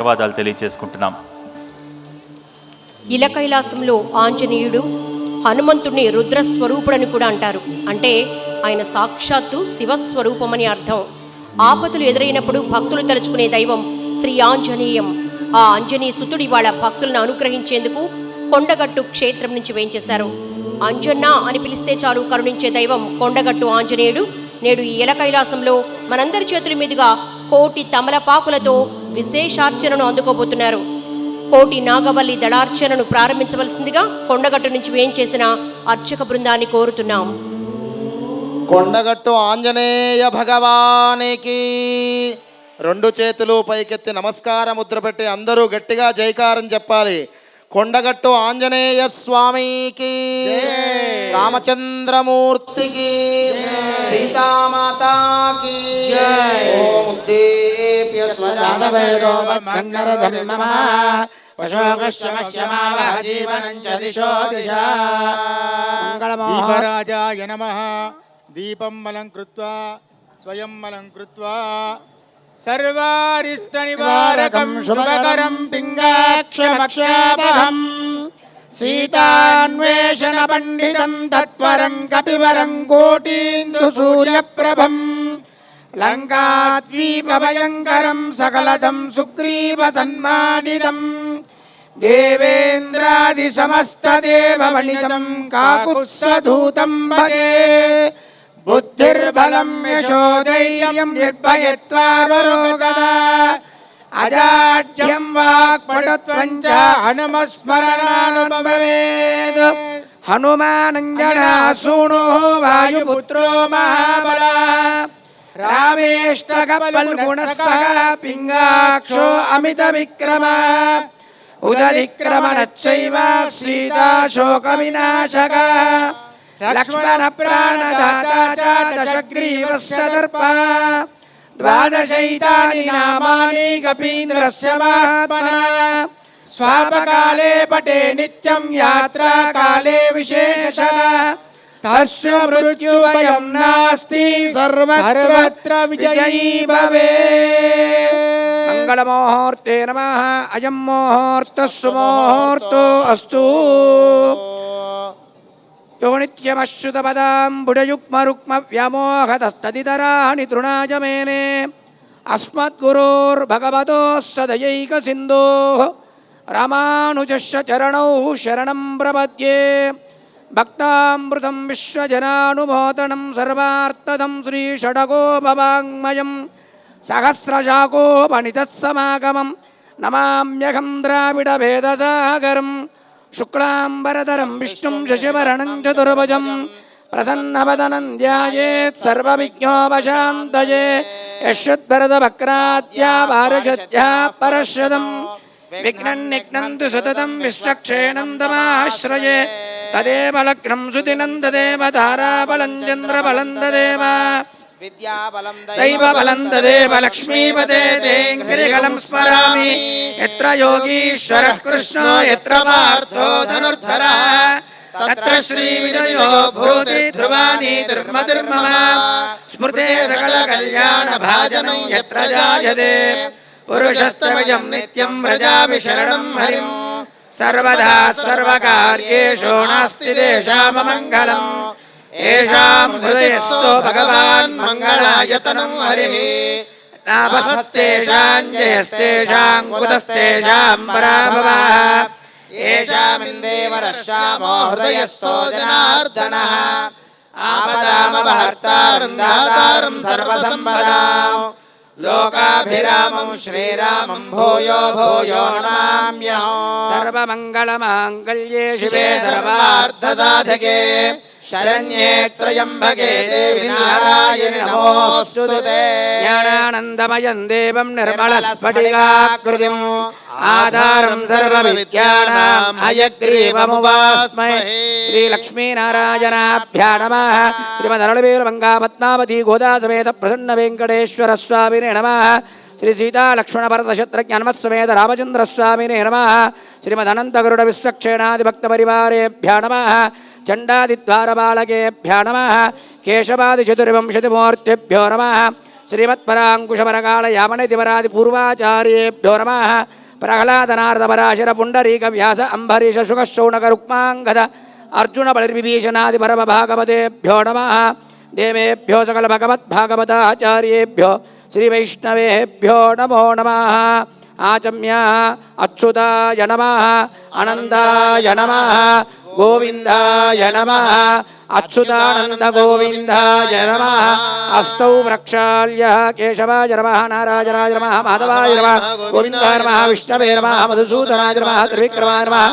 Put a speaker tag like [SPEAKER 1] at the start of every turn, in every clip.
[SPEAKER 1] ధన్యవాదాలు తెలియజేసుకుంటున్నాం.
[SPEAKER 2] ఇలకైలాసంలో ఆంజనేయుడు హనుమంతుడిని రుద్రస్వరూపుడని కూడా అంటారు. అంటే ఆయన సాక్షాత్తు శివస్వరూపమని అర్థం. ఆపదలు ఎదురైనప్పుడు భక్తులు తలుచుకునే దైవం శ్రీ ఆంజనేయం. ఆ ఆంజనేయ సుతుడి వాళ్ళ భక్తులను అనుగ్రహించేందుకు కొండగట్టు క్షేత్రం నుంచి వేంచేశారు. అంజన్న అని పిలిస్తే చాలు కరుణించే దైవం కొండగట్టు ఆంజనేయుడు నేడు ఈ ఇలకైలాసంలో మనందరి చేతుల మీదుగా 1,000,000 తమలపాకులతో విశేషార్చనను అందుకోబోతున్నారు. 1,000,000 నాగవల్లి దళార్చనను ప్రారంభించవలసిందిగా కొండగట్టు నుంచి వేయించేసిన అర్చక బృందాన్ని కోరుతున్నాం.
[SPEAKER 3] కొండగట్టు ఆంజనేయ భగవానికి 2 చేతులు పైకెత్తి నమస్కార ముద్ర పెట్టి అందరూ గట్టిగా జైకారం చెప్పాలి. కొండగట్టు ఆంజనేయ స్వామికి, రామచంద్రమూర్తికి, సీతామాతాకి. ఓం ఉద్దీప్య స్వజాతవేదో మన్నరధర్మమ పశోకశ్చమహ్యమావహ జీవనం చ దిశో దిశా.
[SPEAKER 4] దీపరాజాయ నమః. దీపం అలంకృత్వా స్వయం అలంకృత్వా సర్వారిష్ట నివారకం శుభకరం పింగాక్షమక్షాపహం సీతాన్వేషణ పండితం తత్వరం కపివరం కోటీందు సూర్యప్రభం లంకాద్వీపభయంకరం సకలదం సుగ్రీవ సన్మానిదం దేవేంద్రాది సమస్త దేవవనితం కాకుత్సధూతం భజే. బుద్ధిర్బలం యశోధైర్యం నిర్భయత్వారోగదా అజాడ్యం వాక్పటుత్వం చ హనుమస్మరణానుభవేద్. హనుమానంజనా సూనో వాయుపుత్రో మహాబల రామేష్టకపల్గుణస్సహ పింగాక్షో అమిత విక్రమ ఉదరిక్రమణచ్చైవ సీతాశోక వినాశక లక్ష్మణ ప్రాణదాతా చ దశగ్రీవస్య దర్ప ద్వాదశైతాని నామాని కపీంద్రస్య మహాత్మనా స్వాపకాలే పటే నిత్యం యాత్రాకాలే విశేషః తస్య మృత్యుభయం నాస్తి సర్వత్ర విజయీ భవేత్. మంగళముహూర్తే నమః. అయం ముహూర్తః సుముహూర్తో అస్తు. యో నిత్యమచ్యుతపదాంబుజయుగ్మరుక్మ వ్యామోహతస్తదితరాణి తృణాయ మేనే అస్మద్గురోర్భగవతోస్స దయైకసింధోః రామానుజస్య చరణౌ శరణం ప్రపద్యే. భక్తామృతం విశ్వజనానుమోదనం సర్వార్థదం శ్రీషడగోపవాङ्మయం సహస్రశాకోపనితత్సమాగమం నమామ్యహం ద్రావిడభేదసాగరం శుక్లాంబరధరం విష్ణుం శశివర్ణం చతుర్భుజం ప్రసన్నవదనం ధ్యాయేత్ సర్వవిఘ్నోపశాంతయే. యశ్వద్భరతవక్రాద్యా పారిషద్యా పరశ్రుతం విఘ్నం నిఘ్నంతు సతతం విశ్వక్షేణం తమాశ్రయే. తదేవ లగ్నం సుదినం తదేవ తారాబలం చంద్రబలం తదేవ దైవబలం తదేవ లక్ష్మీపదే తేంగిరికలం స్మరామి. యత్ర యోగీశ్వరః కృష్ణో యత్ర పార్థో ధనుర్ధరః తత్ర శ్రీవిజయో భూతి ధ్రువాని ధర్మధర్మమ స్మృతే సకల కళ్యాణ భాజనం యత్ర జాయతే పురుషస్త్వయం నిత్యం వ్రజామి శరణం హరిం సర్వదా సర్వకార్యేషు నాస్తి దేశామమంగళం. ఏషాం హృదయస్థో భగవాన్ మంగళాయతనం హరిః నాభస్తేషాం జయస్తేషాం కుతస్తేషాం పరాభవః. ఏషామిందేవరశ్యామో హృదయస్థో జనార్దనః ఆపదామపహర్తారం దాతారం సర్వసంపదాం లోకాభిరామం శ్రీరామం భూయో భూయో నమామ్యహం. సర్వమంగళమాంగళ్యే శివే సర్వార్థసాధకే శరణ్యే త్రయంబకే దేవి నారాయణి నమోస్తుతే. జ్ఞానానందమయం దేవం నిర్మలస్ఫటికాకృతిం ఆధారం సర్వవిద్యానాం హయగ్రీవముపాస్మహే. శ్రీలక్ష్మీనారాయణాభ్యా నమః. శ్రీమదరళవీరమంగా పద్మావతి గోదా సమేత ప్రసన్న వెంకటేశ్వర స్వామినే నమః. శ్రీ సీతా లక్ష్మణ భరత శత్రుఘ్న హనుమత్సమేత రామచంద్ర స్వామినే నమః. శ్రీమదనంతగరుడ విశ్వక్షేణాది భక్త పరివారేభ్యా నమః. చండాదిద్వారబాలకేభ్యా నమః. కేశవాది చతుర్వింశతిమూర్తిభ్యో నమః. శ్రీమత్పరాంకుశపరకాళ యామణితివరాది పూర్వాచార్యేభ్యో నమః. ప్రహ్లాదనారదపరాశర పుండరీక వ్యాస అంబరీష శుకశౌనక రుక్మాంగద అర్జున బలిర్విభీషణాది పరమ భాగవతేభ్యో నమః. దేవేభ్యో సకల భగవద్భాగవతాచార్యేభ్యో శ్రీవైష్ణవేభ్యో నమో నమః. ఆచమ్య అచ్యుతాయ నమః. అనందాయ నమః. గోవిందాయ నమః. అచ్యుతానంద గోవిందాయ నమః. అస్తౌ వృక్షాల్య కేశవాయ నమః. నారాయణాయ నమః. మాధవాయ నమః. గోవిందాయ నమః. విష్ణవే నమః. మధుసూదనాయ నమః. త్రివిక్రమాయ నమః.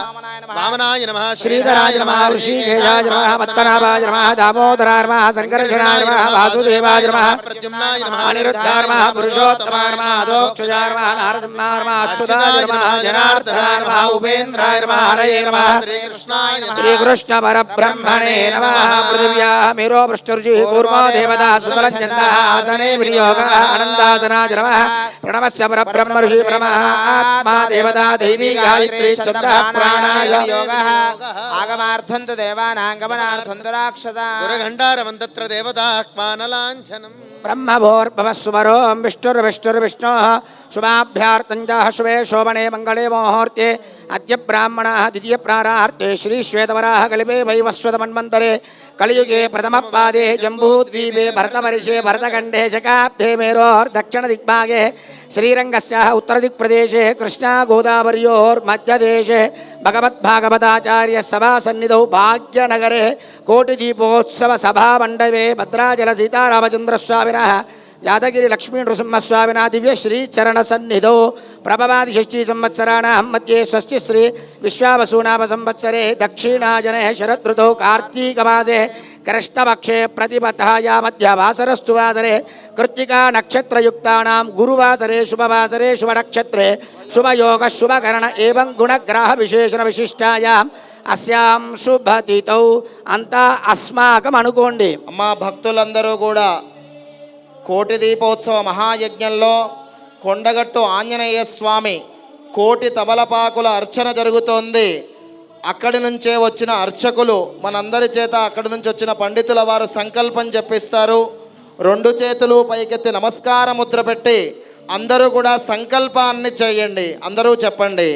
[SPEAKER 3] వామనాయ నమః.
[SPEAKER 4] శ్రీధరాయ నమః. ఋషికేశాయ నమః. పద్మనాభాయ నమః. దామోదరాయ నమః. సంకర్షణాయ నమః. వాసుదేవాయ నమః.
[SPEAKER 3] ప్రద్యుమ్నాయ నమః.
[SPEAKER 4] అనిరుద్ధాయ నమః. పురుషోత్తమాయ నమః. అధోక్షజాయ నమః. నారసింహాయ నమః. అచ్యుతాయ నమః. జనార్దనాయ నమః. ఉపేంద్రాయ నమః. హరయే నమః.
[SPEAKER 3] శ్రీకృష్ణాయ నమః.
[SPEAKER 4] శ్రీకృష్ణ పరబ్రహ్మణే నమః. పృథివ్యా మేరో పృష్ఠుర్జి కూర్మో దేవతా సుతలంచందః ఆసనే వినియోగः ఆనందాసనాయ నమః. ప్రణవస్య పరబ్రహ్మ ఋషి బ్రహ్మ ఆత్మా దేవతా దైవీ గాయత్రీ శబ్దః ప్రాణాయ
[SPEAKER 3] యోగః. ఆగమార్థంతు దేవానాంగమనార్థంతు రాక్షసా. గురగండారవంతత్ర దేవతాహ్మానలాంఛనం.
[SPEAKER 4] బ్రహ్మభోర్భవస్సుమరోం విష్ణుర్విష్ణుర్విష్ణోః శుభాభ్యార్తంచ శుభే శోభనే మంగళే ముహూర్తే అద్య బ్రాహ్మణः ద్వితీయ ప్రారార్తే శ్రీశ్వేతవరాహ కల్పే వైవస్వతమన్వంతరే కలియుగే ప్రథమ పాదే జంబూద్వీపే భరతవర్షే భరతఖండే శకాబ్దే మేరోర్దక్షిణదిగ్భాగే శ్రీరంగస్యాః ఉత్తరదిక్ప్రదేశే కృష్ణా గోదావర్యోర్మధ్యదేశే భగవద్భాగవతాచార్య సభాసన్నిధౌ భాగ్యనగరే కోటిదీపోత్సవ సభామండపే భద్రాచల సీతారామచంద్రస్వామినः యాదగిరి లక్ష్మీ నృసింహస్వామిన దివ్య శ్రీచరణ సన్నిధౌ ప్రభవాది షష్ఠీ సంవత్సరాణం మధ్యే స్వస్తి శ్రీ విశ్వావసూనామ సంవత్సరే దక్షిణాయనే శరదృతౌ కార్తీకమాసే కృష్ణపక్షే ప్రతిపథాయా మధ్యవాసరస్తు వాసరే కృత్తికా నక్షత్రయుక్తానాం గురువాసరే శుభవాసరే శుభనక్షత్రే శుభయోగ శుభకరణ ఏవం గుణగ్రహ విశేషణ విశిష్టాయాం అస్యాం శుభతిథౌ అంతా అస్మాకం అనుకోండి.
[SPEAKER 3] అమ్మా భక్తులందరూ కూడా కోటి దీపోత్సవ మహాయజ్ఞంలో కొండగట్టు ఆంజనేయ స్వామి కోటి తమలపాకుల అర్చన జరుగుతోంది. అక్కడి నుంచే వచ్చిన అర్చకులు మనందరి చేత అక్కడి నుంచి వచ్చిన పండితుల వారు సంకల్పం చెప్పిస్తారు. రెండు చేతులు పైకెత్తి నమస్కార ముద్ర పెట్టి అందరూ కూడా సంకల్పాన్ని చేయండి. అందరూ చెప్పండి.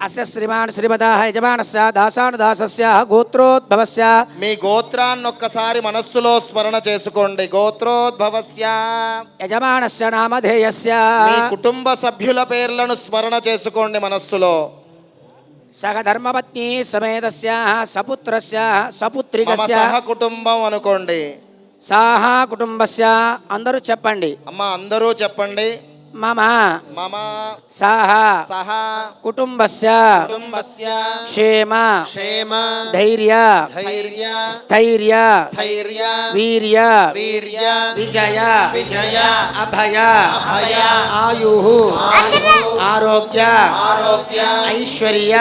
[SPEAKER 4] అస్య శ్రీమాన్ శ్రీమతాః యజమానస్య దాసానుదాసస్య గోత్రోద్భవస్య.
[SPEAKER 3] మీ గోత్రాన్ని ఒక్కసారి మనస్సులో స్మరణ చేసుకోండి. గోత్రోద్భవస్య.
[SPEAKER 4] యజమానస్య నామధేయస్య.
[SPEAKER 3] మీ కుటుంబ సభ్యుల పేర్లను స్మరణ చేసుకోండి మనస్సులో.
[SPEAKER 4] సహ ధర్మపత్ని సమేతస్య సపుత్రస్య
[SPEAKER 3] మమ
[SPEAKER 4] సపుత్రికస్య.
[SPEAKER 3] సహ కుటుంబం అనుకోండి.
[SPEAKER 4] సాహ కుటుంబస్య. అందరూ చెప్పండి.
[SPEAKER 3] అమ్మ అందరూ చెప్పండి.
[SPEAKER 4] మమ
[SPEAKER 3] మమ
[SPEAKER 4] సాహ
[SPEAKER 3] సహ
[SPEAKER 4] కుటుంబస్య
[SPEAKER 3] కుటుంబస్య
[SPEAKER 4] క్షేమ
[SPEAKER 3] క్షేమ
[SPEAKER 4] ధైర్య
[SPEAKER 3] ధైర్య
[SPEAKER 4] స్థైర్య
[SPEAKER 3] స్థైర్య
[SPEAKER 4] వీర్య
[SPEAKER 3] వీర్య
[SPEAKER 4] విజయ
[SPEAKER 3] విజయ
[SPEAKER 4] అభయ
[SPEAKER 3] అభయ
[SPEAKER 4] ఆయు ఆరోగ్య
[SPEAKER 3] ఆరోగ్య
[SPEAKER 4] ఐశ్వర్య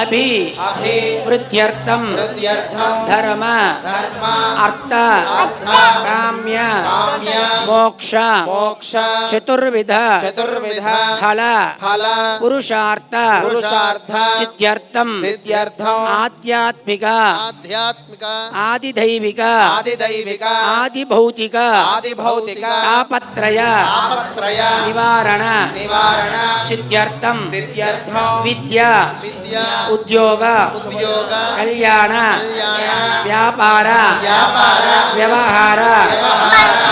[SPEAKER 4] అభి
[SPEAKER 3] అభి
[SPEAKER 4] వృద్ధ్యర్థం
[SPEAKER 3] ప్రత్యర్థం
[SPEAKER 4] ధర్మ
[SPEAKER 3] ధర్మ
[SPEAKER 4] అర్థ
[SPEAKER 3] అర్థ
[SPEAKER 4] కామ్య
[SPEAKER 3] కామ్య
[SPEAKER 4] మోక్ష
[SPEAKER 3] మోక్ష
[SPEAKER 4] చతుర్విధ
[SPEAKER 3] చతుర్విధ
[SPEAKER 4] ఫల
[SPEAKER 3] ఫల
[SPEAKER 4] పురుషార్థ
[SPEAKER 3] పురుషార్థ
[SPEAKER 4] సిద్ధ్యర్థం
[SPEAKER 3] సిద్ధ్యర్థం
[SPEAKER 4] ఆధ్యాత్మిక
[SPEAKER 3] ఆధ్యాత్మిక
[SPEAKER 4] ఆదిదైవిక
[SPEAKER 3] ఆదిదైవిక
[SPEAKER 4] ఆదిభౌతిక
[SPEAKER 3] ఆదిభౌతిక
[SPEAKER 4] తాపత్రయ
[SPEAKER 3] తాపత్రయ
[SPEAKER 4] నివారణ
[SPEAKER 3] నివారణ
[SPEAKER 4] సిద్ధ్యర్థం
[SPEAKER 3] సిద్ధ్యర్థం
[SPEAKER 4] విద్య
[SPEAKER 3] విద్య
[SPEAKER 4] ఉద్యోగ
[SPEAKER 3] ఉద్యోగ
[SPEAKER 4] కళ్యాణ
[SPEAKER 3] కళ్యాణ
[SPEAKER 4] వ్యాపార
[SPEAKER 3] వ్యాపార
[SPEAKER 4] వ్యవహార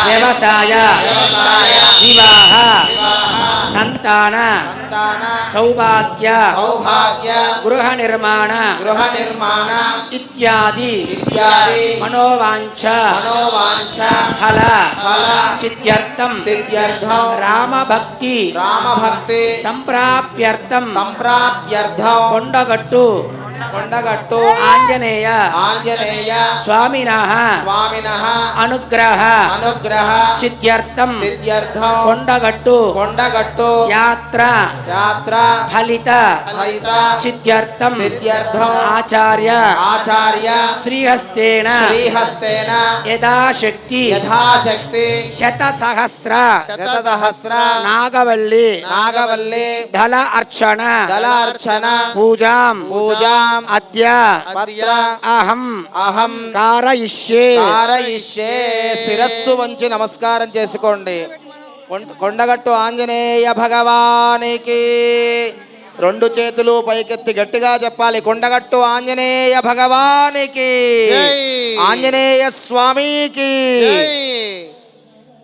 [SPEAKER 4] వ్యవసాయ
[SPEAKER 3] వ్యవసాయ
[SPEAKER 4] వివాహ సంతాన
[SPEAKER 3] సంతాన
[SPEAKER 4] సౌభాగ్య
[SPEAKER 3] సౌభాగ్య
[SPEAKER 4] గృహ నిర్మాణ
[SPEAKER 3] గృహ నిర్మాణ
[SPEAKER 4] ఇత్యాది
[SPEAKER 3] ఇత్యాది
[SPEAKER 4] మనోవాంఛ
[SPEAKER 3] మనోవాంఛ
[SPEAKER 4] ఫల
[SPEAKER 3] ఫల
[SPEAKER 4] సిద్ధ్యర్థం
[SPEAKER 3] సిద్ధ్యర్థం
[SPEAKER 4] రామభక్తి
[SPEAKER 3] రామభక్తి
[SPEAKER 4] సంప్రాప్యర్థం
[SPEAKER 3] సంప్రాప్త్యర్థం
[SPEAKER 4] కొండగట్టు
[SPEAKER 3] కొండగట్టు
[SPEAKER 4] ఆంజనేయ
[SPEAKER 3] ఆంజనేయ
[SPEAKER 4] స్వామినః
[SPEAKER 3] స్వామినః
[SPEAKER 4] అనుగ్రహ
[SPEAKER 3] అనుగ్రహ
[SPEAKER 4] సిద్ధ్యర్థం
[SPEAKER 3] సిద్ధ్యర్థం
[SPEAKER 4] కొండగట్టు
[SPEAKER 3] కొండగట్టు
[SPEAKER 4] యాత్ర
[SPEAKER 3] యాత్ర
[SPEAKER 4] ఫలిత
[SPEAKER 3] ఫలిత
[SPEAKER 4] సిద్ధ్యర్థం
[SPEAKER 3] సిద్ధ్యర్థం
[SPEAKER 4] ఆచార్య
[SPEAKER 3] ఆచార్య
[SPEAKER 4] శ్రీహస్తేన
[SPEAKER 3] శ్రీహస్తేన
[SPEAKER 4] యథాశక్తి
[SPEAKER 3] యథాశక్తి
[SPEAKER 4] శతసహస్ర
[SPEAKER 3] శతసహస్ర
[SPEAKER 4] నాగవల్లి
[SPEAKER 3] నాగవల్లి
[SPEAKER 4] దళ అర్చన
[SPEAKER 3] దళార్చన
[SPEAKER 4] పూజాం
[SPEAKER 3] పూజాం
[SPEAKER 4] అద్య
[SPEAKER 3] అద్య
[SPEAKER 4] అహం
[SPEAKER 3] అహం
[SPEAKER 4] కారయిష్యే
[SPEAKER 3] కారయిష్యే. శిరస్సు వంచి నమస్కారం చేసుకోండి. కొండగట్టు ఆంజనేయ భగవానికి. రెండు చేతులు పైకెత్తి గట్టిగా చెప్పాలి. కొండగట్టు ఆంజనేయ భగవానికి, ఆంజనేయ స్వామికి.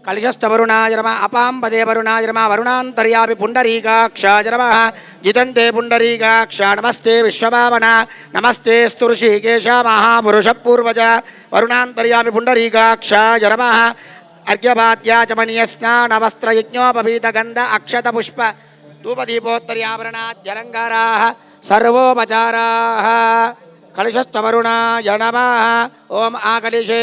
[SPEAKER 4] కలిశస్థవరుణాయ నమః అపాంపదే వరుణాయ నమః వరుణాంతర్యామి పుండరీకాక్షాయ నమః జితంతే పుండరీకాక్ష నమస్తే విశ్వభావన నమస్తే స్తుఋషికేశ మహాపురుష పూర్వజ వరుణాంతర్యామి పుండరీకాక్షాయ నమః అర్ఘ్యపాద్యా చ మణీయ స్నాన వస్త్ర యజ్ఞోపవీత గంధ అక్షత పుష్ప ధూపదీపోత్తర్యాభరణాద్యలంకారాः సర్వోపచారాः. కలుషస్థవరుణాయ నమః. ఓం ఆకలిషే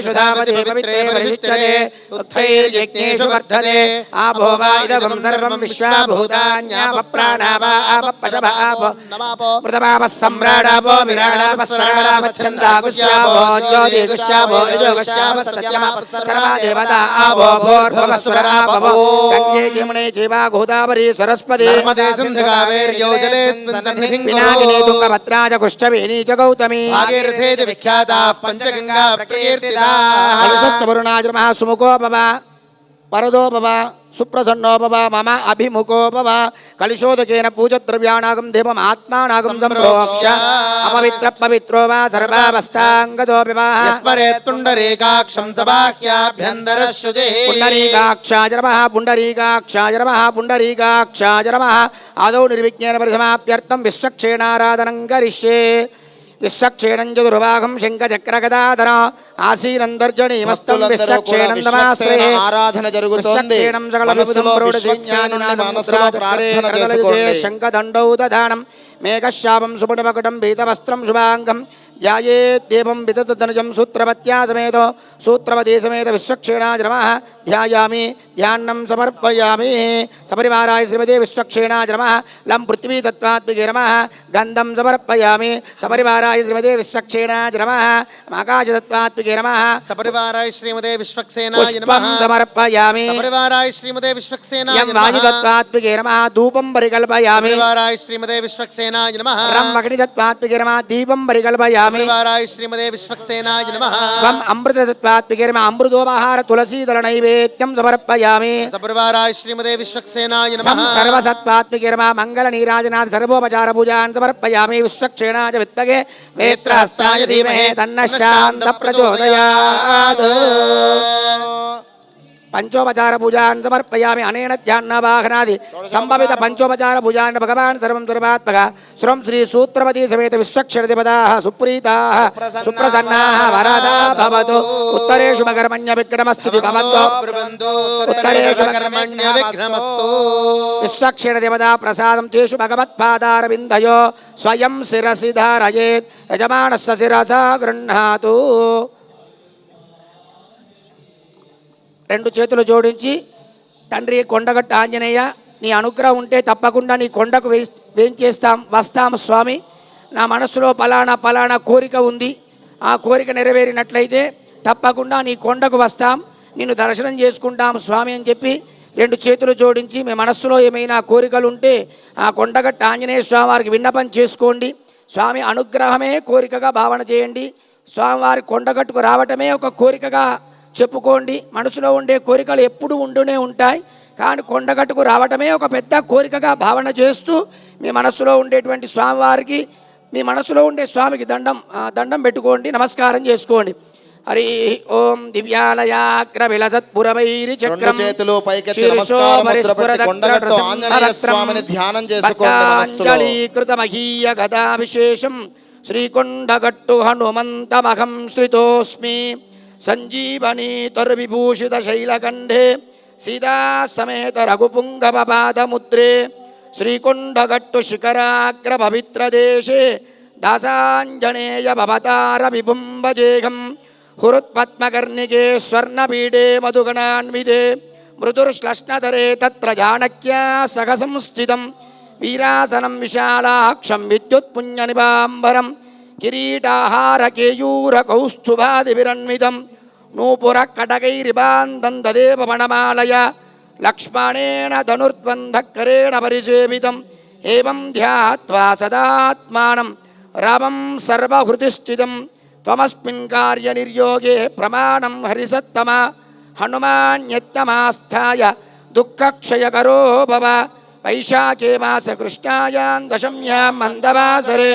[SPEAKER 4] సుధామతి పవిత్రే పరిశుచ్యతే ఉత్తైర్యజ్ఞేషు వర్ధతే ఆపో వా ఇదగం సర్వం విశ్వాభూతాన్యాపప్రాణాపాపశభాపో మృతపాపః సమ్రాడాపో విరాడాపస్వరాడాపచ్ఛందాగుష్యాపో జ్యోతిగుష్యాపో యజోగుష్యాపः సత్యమాపः సర్వా దేవతా ఆపో భూర్భువస్సువరాపో గంగే జమునే చైవ గోదావరి సరస్వతి
[SPEAKER 3] నర్మదే సింధు కావేరీ జలేస్మిన్ సన్నిధిం కురు.
[SPEAKER 4] పినాకినీ తుంగభద్రా చ కుష్ఠవేణీ చ గౌతమి
[SPEAKER 3] భాగీరథే చ విఖ్యాతాః పంచగంగా ప్రకీర్తితాః.
[SPEAKER 4] కలుషస్థవరుణాయ నమః సుముఖోపవ వరదోపవ సుప్రసన్నోపవ మమ అభిముఖోపవ కలుషోదకేన పూజద్రవ్యాణాగం దేవం ఆత్మానాగం సంప్రోక్ష అపవిత్ర పవిత్రో వా సర్వావస్థాంగదోపి వా
[SPEAKER 3] యస్మరేత్తుండరీకాక్షం సబాహ్యాభ్యంతరశుచిః.
[SPEAKER 4] పుండరీకాక్షాయ నమః పుండరీకాక్షాయ నమః పుండరీకాక్షాయ నమః ఆదౌ నిర్విజ్ఞేన పరిసమాప్యర్థం విశ్వక్షేణారాధనం కరిష్యే. విశ్వక్షేణం చతుర్భాగం శంఖచక్రగదాధర ఆసీనందర్జనీమస్తం విశ్వక్షేణం నమాశ్రయే.
[SPEAKER 3] ఆరాధన జరుగుతోంది.
[SPEAKER 4] విశ్వక్షేణం సకల
[SPEAKER 3] మనసులో విశ్వక్షేణుని ప్రార్థన చేసుకోండి.
[SPEAKER 4] శంఖదండౌ దధానం మేఘశ్యామం సుపుటమకుటం పీతవస్త్రం శుభాంగం ధ్యాయేద్దేవం విదతధనుజం సూత్రవత్యా సమేతో సూత్రవతీ సమేత విశ్వక్షేణాయ నమః ధ్యాయామి ధ్యానం సమర్పయామి. సపరివారాయ శ్రీమతే విశ్వక్షేణాయ నమః లం పృథ్వీ తత్వాత్మికే నమః గంధం సమర్పయామి. సపరివారాయ శ్రీమతే విశ్వక్షేణాయ నమః ఆకాశతత్వాత్మికే నమః
[SPEAKER 1] సపరివారాయ శ్రీమతే విశ్వక్సేనాయ
[SPEAKER 4] పుష్పం
[SPEAKER 1] నమః.
[SPEAKER 4] సమర్పయామి.
[SPEAKER 1] సపరివారాయ శ్రీమతే విశ్వక్సేనాయ
[SPEAKER 4] యం
[SPEAKER 1] నమః.
[SPEAKER 4] వాయుతత్వాత్మికే నమః ధూపం పరికల్పయామి.
[SPEAKER 1] సపరివారాయ శ్రీమతే విశ్వక్సేనాయ నమః.
[SPEAKER 4] రం అగ్నితత్వాత్మికే నమః దీపం పరికల్పయామి.
[SPEAKER 1] సపరివారాయ శ్రీమతే విశ్వక్సేనాయ నమః.
[SPEAKER 4] త్వం అమృతతత్వాత్మికే నమః అమృతోపహార తులసీదళ నైవేద్యం సమర్పయామి.
[SPEAKER 1] సపరివారాయ శ్రీమతే విశ్వక్సేనాయ
[SPEAKER 4] సం
[SPEAKER 1] నమః.
[SPEAKER 4] సర్వసత్వాత్మికే నమః మంగళ నీరాజనాథ సర్వోపచార పూజాన్ సమర్పయామి. విశ్వక్షేణాయ విత్తగే వేత్రహస్తాయ ధీమహి తన్నః శాంత ప్రచోదయాత్. పంచోపచార పూజాన్ సమర్పయామి. అనేన ధ్యానవాహనాది సంభవిత పంచోపచార పూజాన్ భగవాన్ సర్వం సురభాత్మక సురం శ్రీ సూత్రవతీ సమేత విశ్వక్షరదిపదాః సుప్రీతాః సుప్రసన్నాః వరదా భవతు. ఉత్తరేషు మకర్మణ్య విక్రమస్థితి భవంతు. ఉత్తరేషు
[SPEAKER 1] కర్మణ్య విఘ్నమస్తు.
[SPEAKER 4] విశ్వక్షేణదేవతా ప్రసాదం తేషు భగవత్పాదారవిందయో స్వయం శిరసి ధారయేత్ యజమానస్య శిరసా గృహ్ణాతు. రెండు చేతులు జోడించి తండ్రి కొండగట్టు ఆంజనేయ నీ అనుగ్రహం ఉంటే తప్పకుండా నీ కొండకు వేంచేస్తాం వస్తాం స్వామి. నా మనసులో పలానా కోరిక ఉంది. ఆ కోరిక నెరవేరినట్లయితే తప్పకుండా నీ కొండకు వస్తాం, నిన్ను దర్శనం చేసుకుంటాం స్వామి అని చెప్పి రెండు చేతులు జోడించి మీ మనస్సులో ఏమైనా కోరికలు ఉంటే ఆ కొండగట్టు ఆంజనేయ స్వామి వారికి విన్నపం చేసుకోండి. స్వామి అనుగ్రహమే కోరికగా భావన చేయండి. స్వామివారి కొండగట్టుకు రావటమే ఒక కోరికగా చెప్పుకోండి. మనసులో ఉండే కోరికలు ఎప్పుడు ఉంటూనే ఉంటాయి, కానీ కొండగట్టుకు రావటమే ఒక పెద్ద కోరికగా భావన చేస్తూ మీ మనసులో ఉండేటువంటి స్వామివారికి, మీ మనసులో ఉండే స్వామికి దండం పెట్టుకోండి, నమస్కారం చేసుకోండి. హరి ఓం దివ్యాలయాగ్ర విలసత్పురవైరి చక్రం
[SPEAKER 3] చేతులు పైకెత్తి నమస్కారం ముద్ర పెట్టి కొండగట్టు ఆంజనేయ స్వామిని ధ్యానం చేసుకోండి.
[SPEAKER 4] అంజలీకృత మహీయ గదా విశేషం శ్రీకొండగట్టు హనుమంతమహం శ్రితోస్మి. సంజీవనీ తరువిభూషిత శైలకంఠే సీతా సమేత రఘుపుంగవ పాదముద్రే శ్రీకొండగట్టు శిఖరాగ్ర పవిత్ర దేశే దాసాంజనేయ భవతార విబుంబజేహం హురుత్పద్మకర్ణికే స్వర్ణపీడే మధుగణాన్వితే మృదుర్శ్లష్ణధరే తత్ర జానక్యా సహ సంస్థితం వీరాసనం విశాలాక్షం విద్యుత్పుణ్యనిబాంబరం కిరీటాహార కేయూర కౌస్తుభాదివిరన్వితం నూపుర కటకైరిబాంధం తదేవ వనమాలయ లక్ష్మణేన ధనుర్ద్వంధకరేణ పరిసేవితం ఏవం ధ్యాత్వా సదాత్మానం రామం సర్వహృతిస్థితం త్వమస్మిన్ కార్యనిర్యోగే ప్రమాణం హరిసత్తమ హనుమాన్యత్తమాస్థాయ దుఃఖక్షయకరో భవ వైశాఖే మాస కృష్ణాయాం దశమ్యాం మందవాసరే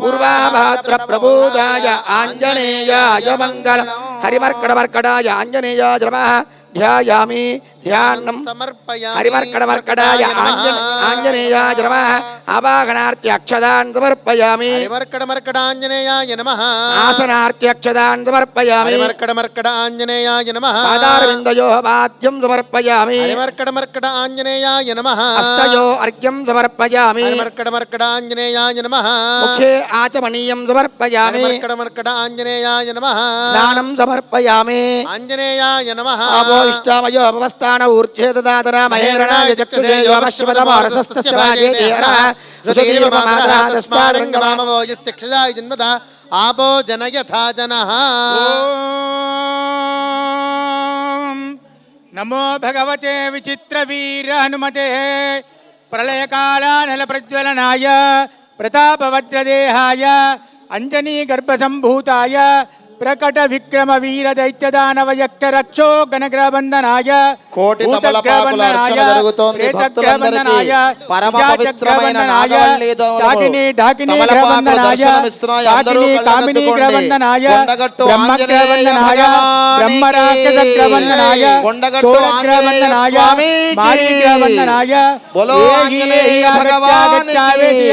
[SPEAKER 4] పూర్వాభాద్ర ప్రబోధాయ ఆంజనేయాయ మంగళ హరిమర్కటమర్కటాయ ఆంజనేయాయ నమః ధ్యాయామి ధ్యానం
[SPEAKER 1] సమర్పయామి
[SPEAKER 4] హరిమర్కటమర్కటాయ ఆంజనేయాయ నమః ఆవాహనార్త్యక్షదాన్ సమర్పయామి
[SPEAKER 1] హరిమర్కటమర్కటాంజనేయాయ నమః
[SPEAKER 4] ఆసనార్త్యక్షదాన్ సమర్పయామి
[SPEAKER 1] హరిమర్కటమర్కటాంజనేయాయ నమః
[SPEAKER 4] పాదారవిందయోః పాద్యం సమర్పయామి
[SPEAKER 1] హరిమర్కటమర్కటాంజనేయాయ నమః
[SPEAKER 4] హస్తయో అర్ఘ్యం సమర్పయామి
[SPEAKER 1] హరిమర్కటమర్కటాంజనేయాయ నమః
[SPEAKER 4] ముఖే ఆచమనీయం సమర్పయామి
[SPEAKER 1] హరిమర్కటమర్కటాంజనేయాయ నమః
[SPEAKER 4] స్నానం సమర్పయామి
[SPEAKER 1] ఆంజనేయాయ నమః
[SPEAKER 4] ఆపో ఇష్టామయో అపవస్థాన ఊర్ధ్యేదాతరా మహేరణాయ చక్షుజేయో అశ్వతమోరసస్తస్య భాగేతి హరః సుధీర్వమాతరః తస్మారంగమామవో
[SPEAKER 1] యస్య క్షయాయ జన్మద ఆపో జనయథా జనః
[SPEAKER 5] ఓం నమో భగవతే విచిత్రవీర హనుమతే ప్రళయకాలానల ప్రజ్వలనాయ ప్రతాపవజ్రదేహాయ అంజనీ గర్భసంభూతాయ ప్రకట విక్రమ వీర దైత్యదానవ యక్ష రక్షో గణగ్రహబంధనాయ
[SPEAKER 3] కోటి తమలపాకుల అర్చన జరుగుతోంది. భక్తులందరికీ పరమ పవిత్రమైన నాగవల్లి దళములు
[SPEAKER 5] చాకిని ఢాకిని
[SPEAKER 3] తమలపాకుల
[SPEAKER 5] గ్రహబంధనాయ
[SPEAKER 3] దర్శనమిస్తున్నాయి. అందరూ
[SPEAKER 5] చాకిని కామిని
[SPEAKER 3] కళ్ళకద్దుకోండి.
[SPEAKER 5] గ్రహబంధనాయ
[SPEAKER 3] కొండగట్టు
[SPEAKER 5] బ్రహ్మగ్రహబంధనాయ
[SPEAKER 3] ఆంజనేయ
[SPEAKER 5] బ్రహ్మరాక్షస గ్రహబంధనాయ
[SPEAKER 3] కొండగట్టు
[SPEAKER 5] చోరగ్రహబంధనాయ
[SPEAKER 3] స్వామికి.
[SPEAKER 5] మారీగ్రహబంధనాయ
[SPEAKER 3] బోలో ఆంజనేయ
[SPEAKER 5] భగవానికి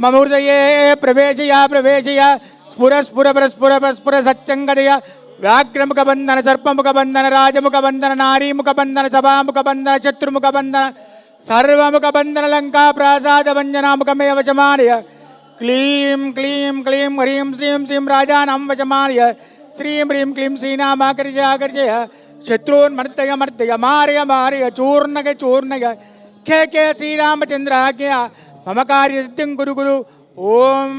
[SPEAKER 5] మమ హృదయే ప్రవేశయ స్ఫుర సత్యంగదయ వ్యాఘ్రముఖ బంధన సర్పముఖ బంధన రాజముఖ బంధన నారీముఖ బంధన సభాముఖ బంధన శత్రుముఖ బంధన సర్వముఖ బంధన లంకా ప్రాసాద వంజనాముఖమే వశమానయ క్లీం క్లీం క్లీం హ్రీం శ్రీం శ్రీం రాజానాం వశమానయ శ్రీం హ్రీం క్లీం శ్రీనామాకర్జయ శత్రూన్మర్దయ మర్దయ మారయ మారయ చూర్ణగ చూర్ణగ खे श्रीरामचंद्राज्ञ मम कार्य सिद्धिं गुरु गुरु ओम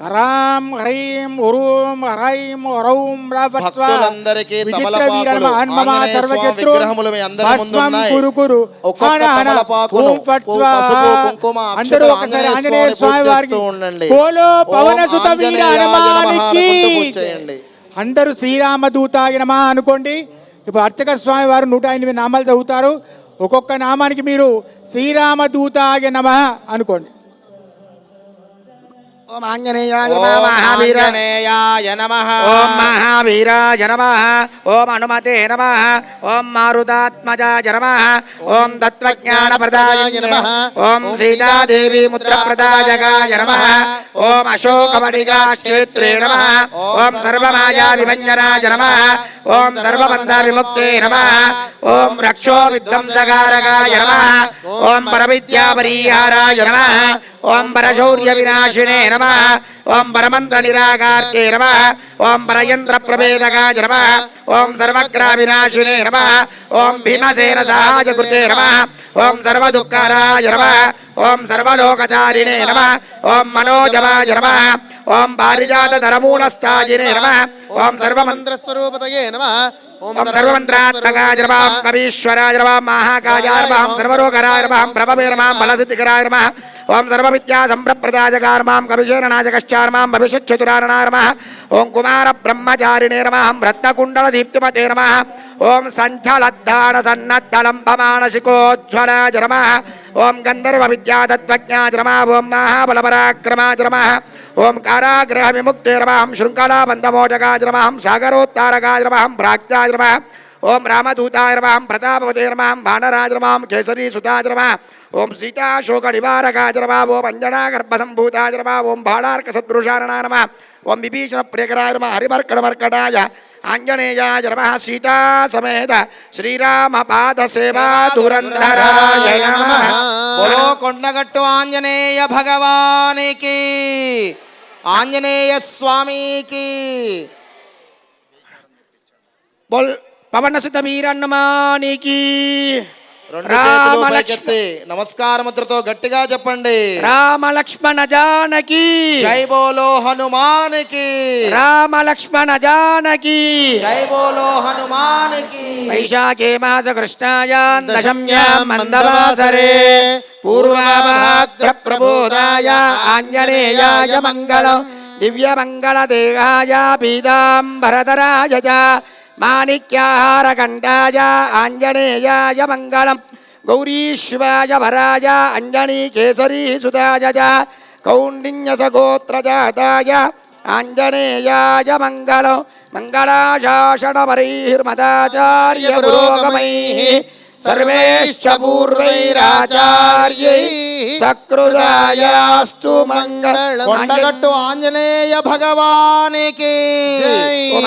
[SPEAKER 5] कराम हरीं उरूम हरैं औरौं रावत्स्वा
[SPEAKER 3] భక్తులందరికీ
[SPEAKER 5] విచిత్ర
[SPEAKER 3] తమలపాకులు
[SPEAKER 5] వీరమ హనుమ
[SPEAKER 3] ఆంజనేయ
[SPEAKER 5] సర్వశత్రు
[SPEAKER 3] స్వామి విగ్రహములు మీ అందరి ముందు
[SPEAKER 5] భస్మం
[SPEAKER 3] ఉన్నాయి.
[SPEAKER 5] కురు కురు
[SPEAKER 3] ఒక్కొక్క
[SPEAKER 5] హన హన
[SPEAKER 3] తమలపాకును,
[SPEAKER 5] ఓం ఫట్
[SPEAKER 3] ఓ
[SPEAKER 5] స్వాహ.
[SPEAKER 3] పసుపు, కుంకుమ,
[SPEAKER 5] అందరూ
[SPEAKER 3] అక్షతలు
[SPEAKER 5] ఒకసారి
[SPEAKER 3] ఆంజనేయ
[SPEAKER 5] ఆంజనేయ
[SPEAKER 3] స్వామిని
[SPEAKER 5] స్వామి
[SPEAKER 3] పూజ
[SPEAKER 5] వారికి
[SPEAKER 3] చేస్తూ ఉండండి.
[SPEAKER 5] బోలో పవన
[SPEAKER 3] ఓం
[SPEAKER 5] సుత వీర
[SPEAKER 3] ఆంజనేయాయ నమః
[SPEAKER 5] హనుమానికి
[SPEAKER 3] అనుకుంటూ పూజ చేయండి.
[SPEAKER 5] అందరూ శ్రీరామదూతాయ నమః అనుకోండి. ఇప్పుడు అర్చక స్వామి వారు 108 నామాలు చదువుతారు. ఒక్కొక్క నామానికి మీరు శ్రీరామదూతాయ నమః అనుకోండి.
[SPEAKER 4] ఓం ఆంజనేయాయ
[SPEAKER 3] ఓం
[SPEAKER 4] నమః మహావీర
[SPEAKER 3] ఆంజనేయాయ నమః.
[SPEAKER 4] ఓం మహావీరాయ నమః ఓం హనుమతే నమః ఓం మారుతాత్మజాయ నమః ఓం తత్వజ్ఞానప్రదాయ నమః ఓం సీతాదేవి ముద్రప్రదాయకాయ నమః ఓం అశోకమణిగాక్షేత్రే నమః ఓం సర్వమాయా విభంజనాయ నమః ఓం సర్వబంధ విముక్తే నమః ఓం రక్షో విధ్వంసకారకాయ నమః ఓం పరవిద్యా పరిహారాయ నమః ఓం పరశౌర్య వినాశినే నమః ఓం పరమంత్ర నిరాకార్తే నమః ఓం పరయంత్ర ప్రభేదకాయ నమః ఓం సర్వగ్రహ వినాశినే నమః ఓం భీమసేన సహాయ కృతే నమః ఓం సర్వదుఃఖారాయ నమః ఓం సర్వలోకచారిణే నమః ఓం మనోజవాయ నమః ఓం పారిజాత ధరమూలస్థాయినే నమః ఓం
[SPEAKER 1] సర్వమంత్రస్వరూపతయే నమః
[SPEAKER 4] ఓం సర్వమంత్రాత్మకాయ నమః కవీశ్వరాయ నమః మహాకాయాయ నమః సర్వరోగరాయ నమః ప్రభవే నమః బలసిద్ధికరాయ నమః ఓం సర్వవిద్యా సంప్రదాయకాయ నమః కవిశేననాయకశ్చాయ నమః భవిష్యచ్చతురారణాయ నమః ఓం కుమార బ్రహ్మచారిణే నమః రత్నకుండల దీప్తిమతే నమః ఓం సంచలద్దాన సన్నద్ధలంబమానసికోజ్వలాయ నమః ఓం గంధర్వ విద్యాతత్వజ్ఞాయ నమః ఓం మహాబలపరాక్రమాయ నమః ఓం కారాగ్రహ విముక్తే నమః శృంఖలాబంధమోచకాయ నమః సాగరోత్తారకాయ నమః ప్రాజ్ఞాయ నమః ఓం రామదూతాయ నమః ప్రతాపవతే నమః భాండరాజ నమః కేసరీ సుతాయ నమః ఓం సీతాశోక నివారకాయ నమః ఓం అంజనా గర్భసంభూతాయ నమః ఓం బాళార్క సదృశారణాయ నమః ఓం విభీషణ ప్రియకరాయ నమః హరిమర్కటమర్కటాయ ఆంజనేయాయ నమః సీతా సమేత శ్రీరామ పాద సేవా దురంధరాయ నమః
[SPEAKER 3] బోలో కొండగట్టు ఆంజనేయ భగవానికి, ఆంజనేయ స్వామికి.
[SPEAKER 4] బోల్ పవన సుత వీర హనుమానికి.
[SPEAKER 3] రెండు చేతులు పైకెత్తి నమస్కార ముద్రతో గట్టిగా చెప్పండి.
[SPEAKER 4] రామ లక్ష్మణ జానకి
[SPEAKER 3] జై బోలో హనుమానికి.
[SPEAKER 4] రామ లక్ష్మణ జానకి
[SPEAKER 3] జై బోలో హనుమానికి.
[SPEAKER 4] వైశాఖే మాస కృష్ణాయాం దశమ్యాం మందవాసరే పూర్వాభాద్ర ప్రబోధాయ ఆంజనేయాయ మంగళం దివ్య మంగళ దేహాయ పీతాంబరధరాయ చ మాణిక్యాహార కంఠాయ ఆంజనేయాయ మంగళం గౌరీశ్వాయ భరాయ అంజనీ కేసరీ సుతాయ చ కౌండిన్య సగోత్రజాతాయ ఆంజనేయాయ మంగళం మంగళాశాసనపరైర్మదాచార్య పురోగమైః సర్వేశ్చ పూర్వైరాచార్యై సకృదాయాస్తు మంగళం.
[SPEAKER 3] కొండగట్టు ఆంజనేయ భగవానికి.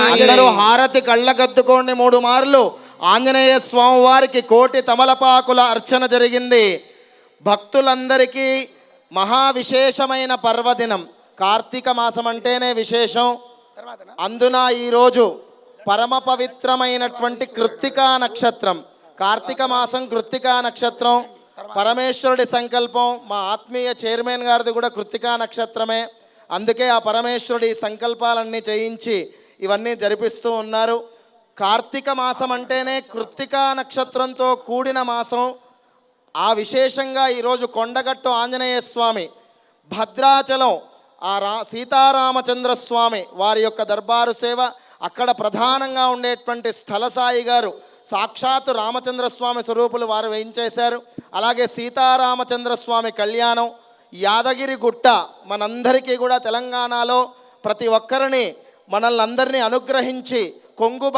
[SPEAKER 3] అందరూ హారతి కళ్ళకద్దుకోండి 3 మార్లు. ఆంజనేయ స్వామి వారికి కోటి తమలపాకుల అర్చన జరిగింది. భక్తులందరికీ మహావిశేషమైన పర్వదినం. కార్తీక మాసం అంటేనే విశేషం. అందున ఈరోజు పరమ పవిత్రమైనటువంటి కృత్తికా నక్షత్రం. కార్తీక మాసం కృత్తికా నక్షత్రం పరమేశ్వరుడి సంకల్పం. మా ఆత్మీయ చైర్మన్ గారిది కూడా కృత్తికా నక్షత్రమే. అందుకే ఆ పరమేశ్వరుడి సంకల్పాలన్నీ చేయించి ఇవన్నీ జరిపిస్తూ ఉన్నారు. కార్తీక మాసం అంటేనే కృత్తికా నక్షత్రంతో కూడిన మాసం. ఆ విశేషంగా ఈరోజు కొండగట్టు ఆంజనేయ స్వామి, భద్రాచలం సీతారామచంద్ర స్వామి వారి యొక్క దర్బారు సేవ, అక్కడ ప్రధానంగా ఉండేటువంటి స్థలసాయి గారు సాక్షాత్తు రామచంద్రస్వామి స్వరూపులు వారు వేయించేశారు. అలాగే సీతారామచంద్ర స్వామి కళ్యాణం, యాదగిరి గుట్ట మనందరికీ కూడా తెలంగాణలో ప్రతి ఒక్కరిని మనల్ని అందరినీ అనుగ్రహించి కొంగు